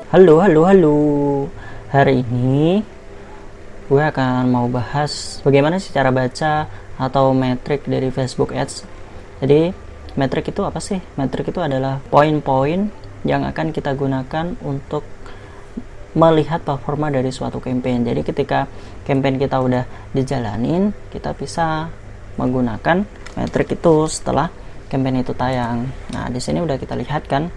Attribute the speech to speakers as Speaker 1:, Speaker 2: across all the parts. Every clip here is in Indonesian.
Speaker 1: Halo, halo, halo. Hari ini gue akan mau bahas bagaimana sih cara baca atau metrik dari Facebook Ads. Jadi, metrik itu apa sih? Metrik itu adalah poin-poin yang akan kita gunakan untuk melihat performa dari suatu campaign. Jadi, ketika campaign kita udah dijalanin, kita bisa menggunakan metrik itu setelah campaign itu tayang. Nah, di sini udah kita lihat kan.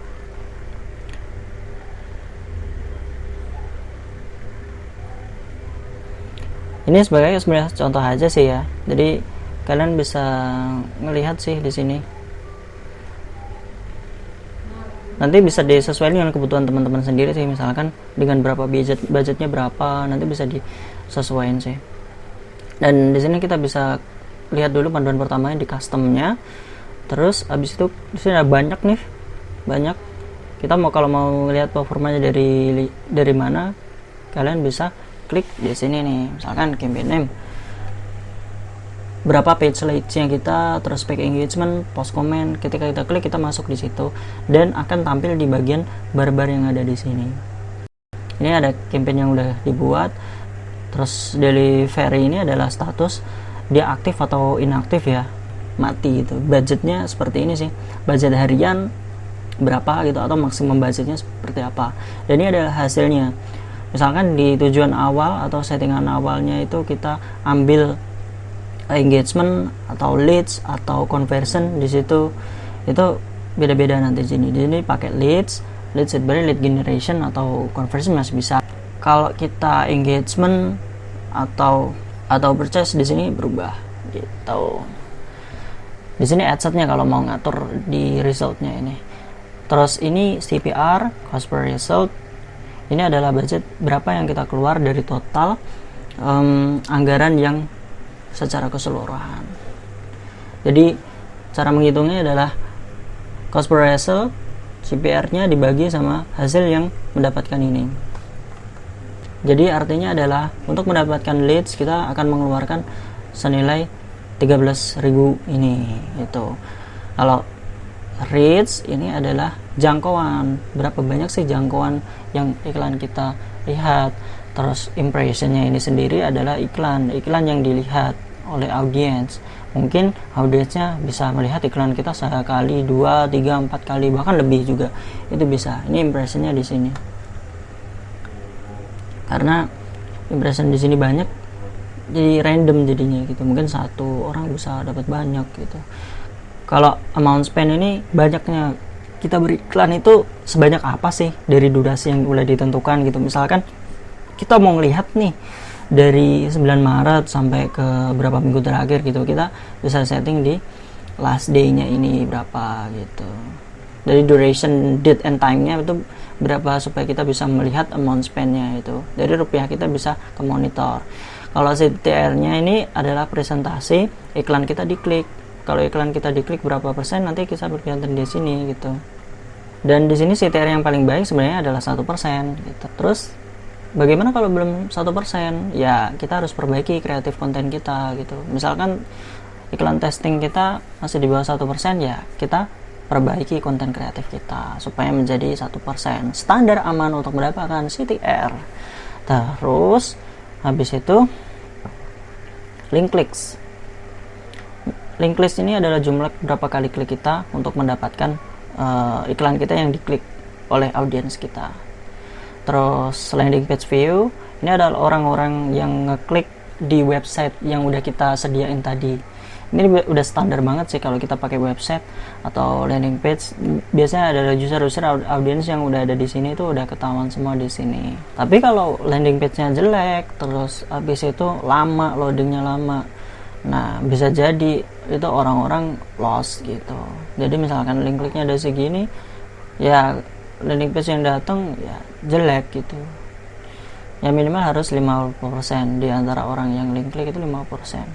Speaker 1: Ini sebenarnya contoh aja sih ya. Jadi kalian bisa ngelihat sih di sini. Nanti bisa disesuaikan dengan kebutuhan teman-teman sendiri sih. Misalkan dengan berapa budgetnya berapa, nanti bisa disesuaikan sih. Dan di sini kita bisa lihat dulu panduan pertamanya di customnya. Terus abis itu di sini ada banyak nih, banyak. Kita kalau mau lihat performanya dari mana, kalian bisa klik di sini nih, misalkan campaign name, berapa page leads yang kita, terus page engagement, post comment. Ketika kita klik, kita masuk di situ dan akan tampil di bagian bar-bar yang ada di sini. Ini ada campaign yang udah dibuat. Terus delivery ini adalah status dia aktif atau inaktif ya, mati itu. Budgetnya seperti ini sih, budget harian berapa gitu, atau maksimum budgetnya seperti apa. Dan ini adalah hasilnya. Misalkan di tujuan awal atau settingan awalnya itu kita ambil engagement atau leads atau conversion, di situ itu beda-beda nanti di sini pakai lead generation atau conversion masih bisa. Kalau kita engagement atau purchase, di sini berubah gitu. Di sini adsetnya kalau mau ngatur di resultnya ini. Terus ini CPR, cost per result. Ini adalah budget berapa yang kita keluar dari total anggaran yang secara keseluruhan. Jadi cara menghitungnya adalah cost per result, CPR-nya dibagi sama hasil yang mendapatkan ini. Jadi artinya adalah untuk mendapatkan leads kita akan mengeluarkan senilai 13.000 ini itu. Kalau reach ini adalah jangkauan, berapa banyak sih jangkauan yang iklan kita lihat. Terus impressionnya ini sendiri adalah iklan yang dilihat oleh audiens. Mungkin audiensnya bisa melihat iklan kita sekali, 2, 3, 4 kali, bahkan lebih juga itu bisa. Ini impressionnya di sini, karena impression di sini banyak, jadi random jadinya gitu. Mungkin satu orang bisa dapat banyak gitu. Kalau amount spend ini banyaknya kita beriklan itu sebanyak apa sih dari durasi yang udah ditentukan gitu. Misalkan kita mau ngelihat nih dari 9 Maret sampai ke berapa minggu terakhir gitu, kita bisa setting di last day-nya ini berapa gitu. Dari duration, date and time-nya itu berapa supaya kita bisa melihat amount spend-nya itu. Dari rupiah kita bisa ke monitor. Kalau CTR-nya ini adalah presentasi iklan kita diklik. Kalau iklan kita diklik berapa persen, nanti kita bergantung di sini gitu. Dan di sini CTR yang paling baik sebenarnya adalah 1% gitu. Terus bagaimana kalau belum 1%? Ya kita harus perbaiki kreatif konten kita gitu. Misalkan iklan testing kita masih di bawah 1%, ya kita perbaiki konten kreatif kita supaya menjadi 1%. Standar aman untuk mendapatkan CTR. Terus habis itu link clicks. Link list ini adalah jumlah berapa kali klik kita untuk mendapatkan iklan kita yang diklik oleh audiens kita. Terus landing page view, ini adalah orang-orang yang ngeklik di website yang udah kita sediain tadi. Ini udah standar banget sih kalau kita pakai website atau landing page. Biasanya adalah user audiens yang udah ada di sini itu udah ketahuan semua di sini. Tapi kalau landing page-nya jelek, terus habis itu lama, loadingnya lama, nah bisa jadi itu orang-orang lost gitu. Jadi misalkan link kliknya ada segini, ya landing page yang datang ya jelek gitu. Ya minimal harus 50% di antara orang yang link klik itu 50%.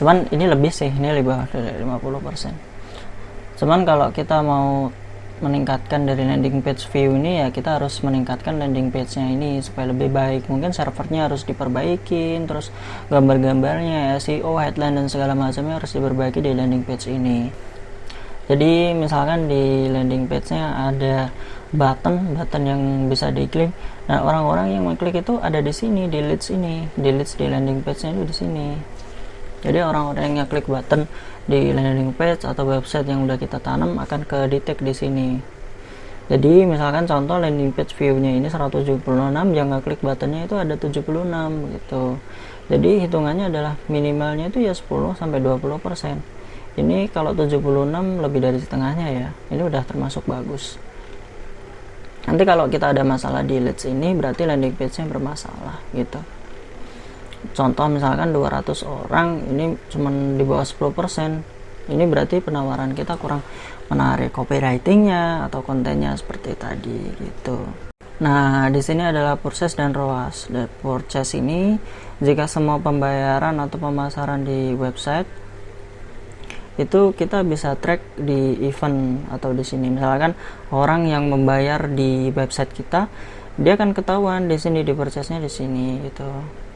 Speaker 1: Cuman ini lebih sih, ini lebih dari 50%. Cuman kalau kita mau meningkatkan dari landing page view ini, ya kita harus meningkatkan landing page-nya ini supaya lebih baik. Mungkin servernya harus diperbaikin, terus gambar-gambarnya, SEO, headline dan segala macamnya harus diperbaiki di landing page ini. Jadi misalkan di landing page-nya ada button yang bisa diklik. Nah, orang-orang yang mengklik itu ada di sini, di leads ini, di leads di landing page-nya itu di sini. Jadi orang-orang yang klik button di landing page atau website yang udah kita tanam akan ke detect di sini. Jadi misalkan contoh landing page view-nya ini 176, yang ngeklik buttonnya itu ada 76 gitu. Jadi hitungannya adalah minimalnya itu ya 10 sampai 20%. Ini kalau 76 lebih dari setengahnya ya. Ini udah termasuk bagus. Nanti kalau kita ada masalah di leads ini berarti landing page-nya bermasalah gitu. Contoh misalkan 200 orang ini cuma di bawah 10%. Ini berarti penawaran kita kurang menarik, copywriting-nya atau kontennya seperti tadi gitu. Nah, di sini adalah purchase dan ROAS. Dan purchase ini jika semua pembayaran atau pemasaran di website itu kita bisa track di event atau di sini. Misalkan orang yang membayar di website kita, dia akan ketahuan di sini, di purchase-nya di sini gitu.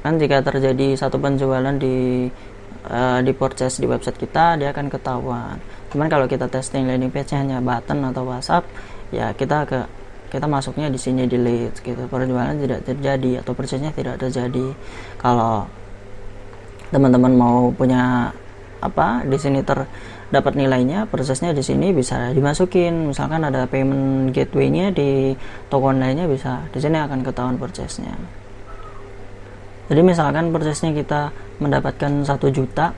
Speaker 1: Kan jika terjadi satu penjualan di purchase di website kita, dia akan ketahuan. Cuman kalau kita testing landing page-nya hanya button atau WhatsApp, ya kita masuknya di sini di leads gitu. Penjualan tidak terjadi atau purchase-nya tidak terjadi. Kalau teman-teman mau punya di sini terdapat nilainya, prosesnya di sini bisa dimasukin. Misalkan ada payment gateway-nya di toko online-nya, bisa di sini akan ketahuan purchase-nya. Jadi misalkan purchase-nya kita mendapatkan 1 juta,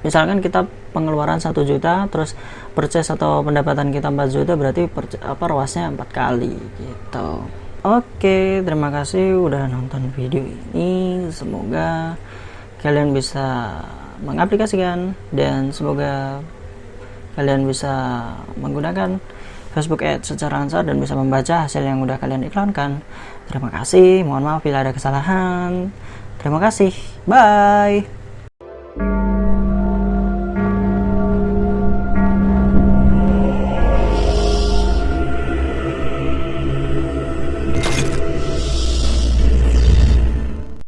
Speaker 1: misalkan kita pengeluaran 1 juta terus purchase atau pendapatan kita 4 juta, berarti ROAS-nya 4 kali gitu. Oke, terima kasih udah nonton video ini. Semoga kalian bisa mengaplikasikan dan semoga kalian bisa menggunakan Facebook Ads secara lancar dan bisa membaca hasil yang udah kalian iklankan. Terima kasih, mohon maaf bila ada kesalahan. Terima kasih, bye.